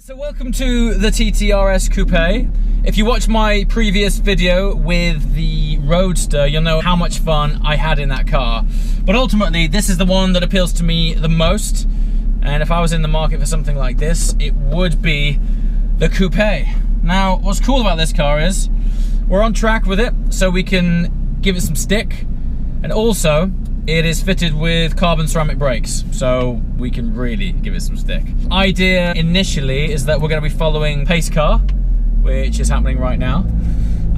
So welcome to the TT RS Coupe. If you watch my previous video with the Roadster, you'll know how much fun I had in that car. But ultimately, this is the one that appeals to me the most. And if I was in the market for something like this, it would be the Coupe. Now, what's cool about this car is we're on track with it, so we can give it some stick. And also, it is fitted with carbon ceramic brakes, so we can really give it some stick. Idea initially is that we're going to be following pace car, which is happening right now.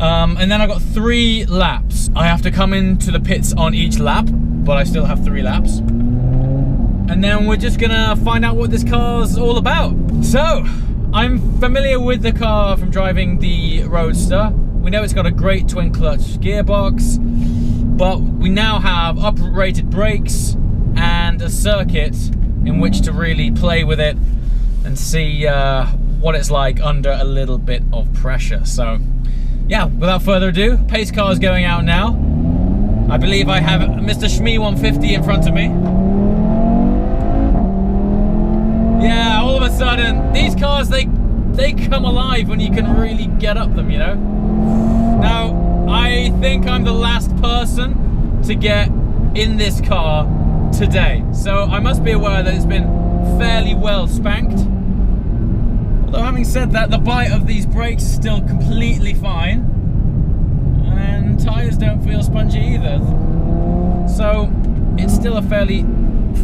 And then I've got 3 laps. I have to come into the pits on each lap, but I still have 3 laps. And then we're just gonna find out what this car's all about. So, I'm familiar with the car from driving the Roadster. We know it's got a great twin clutch gearbox, but we now have uprated brakes and a circuit in which to really play with it and see what it's like under a little bit of pressure. So yeah, without further ado, pace car is going out now. I believe I have Mr. Shmee 150 in front of me. Yeah, all of a sudden, these cars, they come alive when you can really get up them, you know? Now, I think I'm the last person to get in this car today, so I must be aware that it's been fairly well spanked. Although having said that, the bite of these brakes is still completely fine, and tyres don't feel spongy either. So it's still a fairly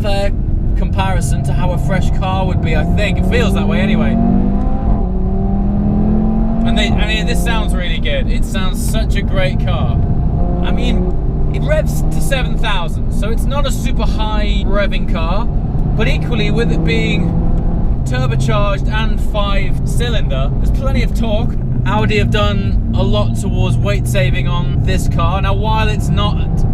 fair comparison to how a fresh car would be, I think. It feels that way anyway. And I mean, this sounds really good. It sounds such a great car. I mean, it revs to 7,000, so it's not a super high revving car, but equally with it being turbocharged and 5-cylinder, there's plenty of torque. Audi have done a lot towards weight saving on this car. Now, while it's not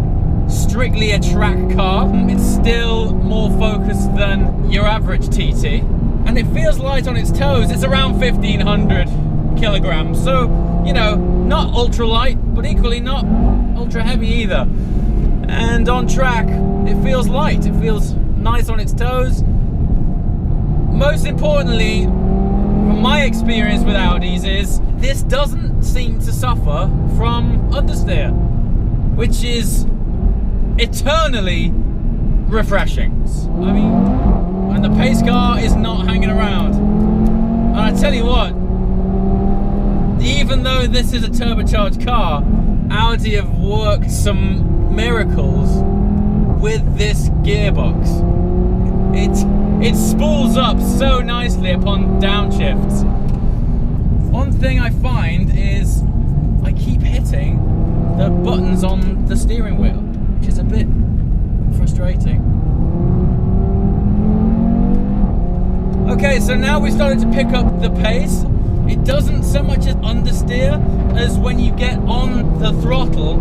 strictly a track car, it's still more focused than your average TT, and it feels light on its toes. It's around 1,500 kilograms, so you know, not ultra light, but equally not ultra heavy either. And on track, it feels light. It feels nice on its toes. Most importantly, from my experience with Audis, is this doesn't seem to suffer from understeer, which is eternally refreshing. I mean, and the pace car is not hanging around. And I tell you what, even though this is a turbocharged car, Audi have worked some miracles with this gearbox. It spools up so nicely upon downshifts. One thing I find is I keep hitting the buttons on the steering wheel, which is a bit frustrating. Okay, so now we've started to pick up the pace. It doesn't so much as understeer as when you get on the throttle,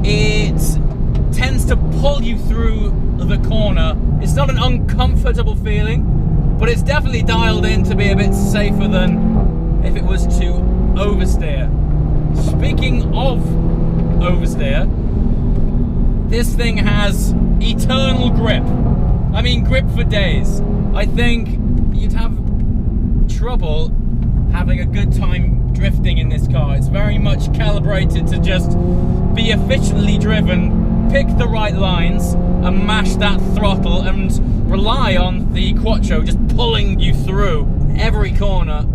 it tends to pull you through the corner. It's not an uncomfortable feeling, but it's definitely dialed in to be a bit safer than if it was to oversteer. Speaking of oversteer, this thing has eternal grip. I mean, grip for days. I think you'd have trouble having a good time drifting in this car. It's very much calibrated to just be efficiently driven, pick the right lines, and mash that throttle and rely on the Quattro just pulling you through every corner.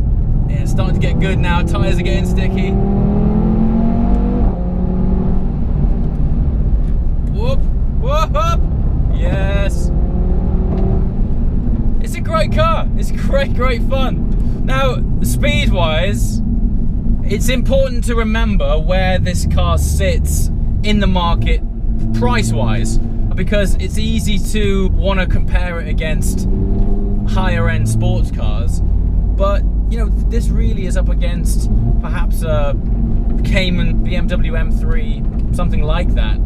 Yeah, it's starting to get good now. Tyres are getting sticky. Whoop, whoop, whoop. Yes. It's a great car. It's great fun. Now, speed-wise, it's important to remember where this car sits in the market price-wise, because it's easy to want to compare it against higher-end sports cars, but you know, this really is up against perhaps a Cayman, BMW M3, something like that.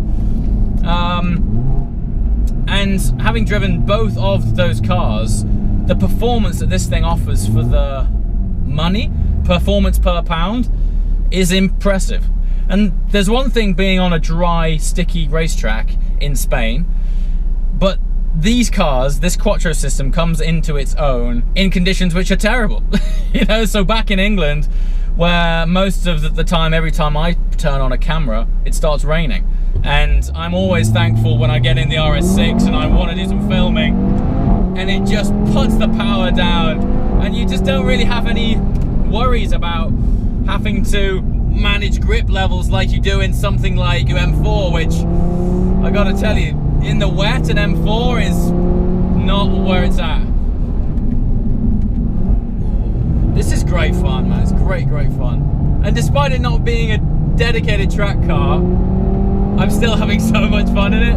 And having driven both of those cars, the performance that this thing offers for the money, performance per pound, is impressive. And there's one thing being on a dry, sticky racetrack in Spain, but these cars, this Quattro system comes into its own in conditions which are terrible. You know, so back in England, where most of the time, every time I turn on a camera, it starts raining. And I'm always thankful when I get in the RS6 and I want to do some filming, and it just puts the power down, and you just don't really have any worries about having to manage grip levels like you do in something like M4, which I gotta tell you, in the wet, an M4 is not where it's at. This is great fun, man. It's great fun. And despite it not being a dedicated track car, I'm still having so much fun in it.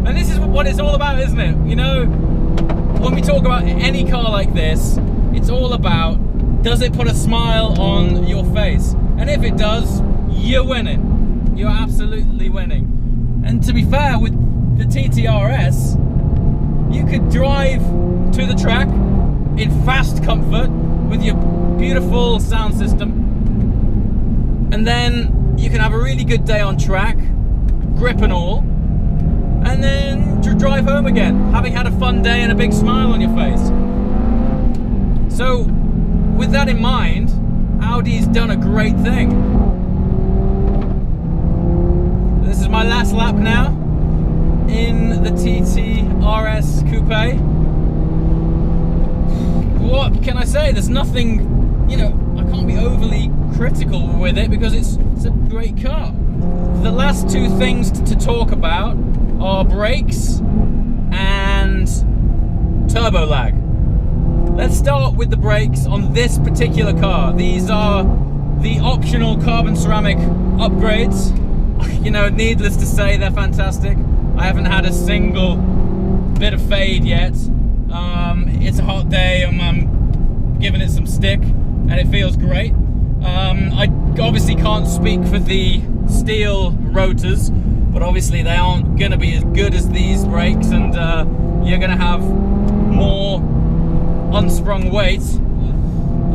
And this is what it's all about, isn't it? You know, when we talk about any car like this, it's all about, does it put a smile on your face? And if it does, you're winning. You're absolutely winning. And to be fair, with the TT RS, you could drive to the track in fast comfort with your beautiful sound system, and then you can have a really good day on track, grip and all, and then drive home again, having had a fun day and a big smile on your face. So with that in mind, Audi's done a great thing. This is my last lap now in the TT RS Coupe. What can I say? There's nothing, you know, I can't be overly critical with it because it's a great car. The last two things to talk about are brakes and turbo lag. Let's start with the brakes on this particular car. These are the optional carbon ceramic upgrades. You know, needless to say, they're fantastic. I haven't had a single bit of fade yet. It's a hot day and I'm giving it some stick and it feels great. I obviously can't speak for the steel rotors, but obviously they aren't going to be as good as these brakes, and you're going to have more unsprung weight.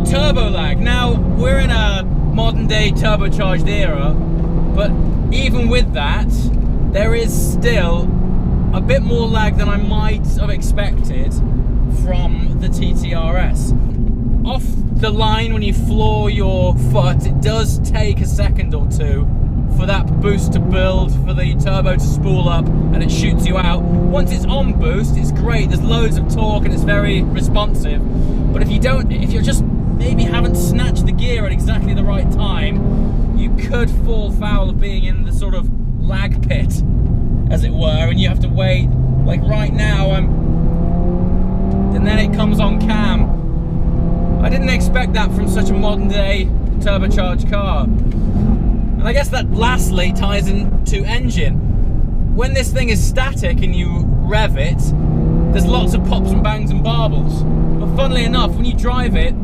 Turbo lag. Now, we're in a modern day turbocharged era, but even with that, there is still a bit more lag than I might have expected from the TT RS. Off the line, when you floor your foot, it does take a second or two for that boost to build, for the turbo to spool up, and it shoots you out. Once it's on boost, it's great. There's loads of torque and it's very responsive. But if you're just maybe haven't snatched the gear at exactly the right time, you could fall foul of being in the sort of lag pit, as it were, and you have to wait. Like right now, and then it comes on cam. I didn't expect that from such a modern day turbocharged car. And I guess that lastly ties into engine. When this thing is static and you rev it, there's lots of pops and bangs and barbles. But funnily enough, when you drive it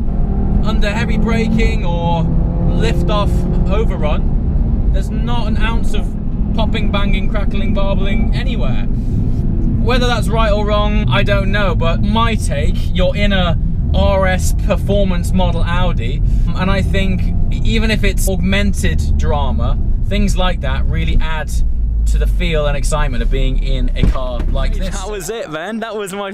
under heavy braking or lift off overrun, there's not an ounce of popping, banging, crackling, barbling anywhere. Whether that's right or wrong, I don't know, but my take, you're in a RS performance model Audi, and I think even if it's augmented drama, things like that really add to the feel and excitement of being in a car like this. That was it, man. That was my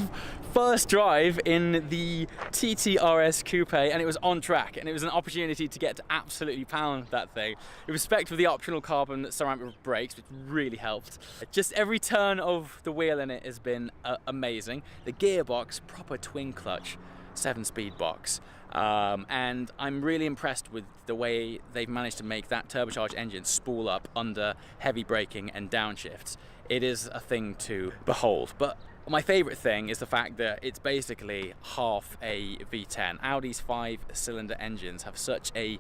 first drive in the TT RS Coupe, and it was on track, and it was an opportunity to get to absolutely pound that thing. It was spec'd with the optional carbon ceramic brakes, which really helped. Just every turn of the wheel in it has been amazing. The gearbox, proper twin clutch, 7-speed box, and I'm really impressed with the way they've managed to make that turbocharged engine spool up under heavy braking and downshifts. It is a thing to behold. But my favorite thing is the fact that it's basically half a V10. Audi's 5-cylinder engines have such a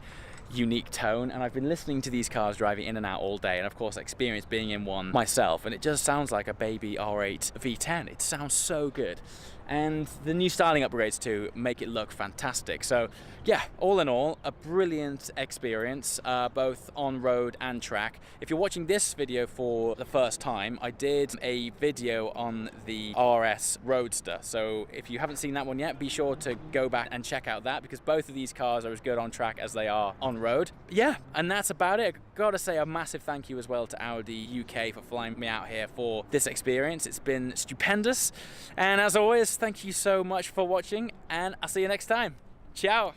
unique tone, and I've been listening to these cars driving in and out all day, and of course experienced being in one myself, and it just sounds like a baby R8 V10. It sounds so good. and the new styling upgrades too make it look fantastic. So yeah, all in all, a brilliant experience, both on road and track. If you're watching this video for the first time, I did a video on the RS Roadster, so if you haven't seen that one yet, be sure to go back and check out that, because both of these cars are as good on track as they are on road. Yeah, and that's about it. I've got to say a massive thank you as well to Audi UK for flying me out here for this experience. It's been stupendous, and as always, thank you so much for watching, and I'll see you next time. Ciao!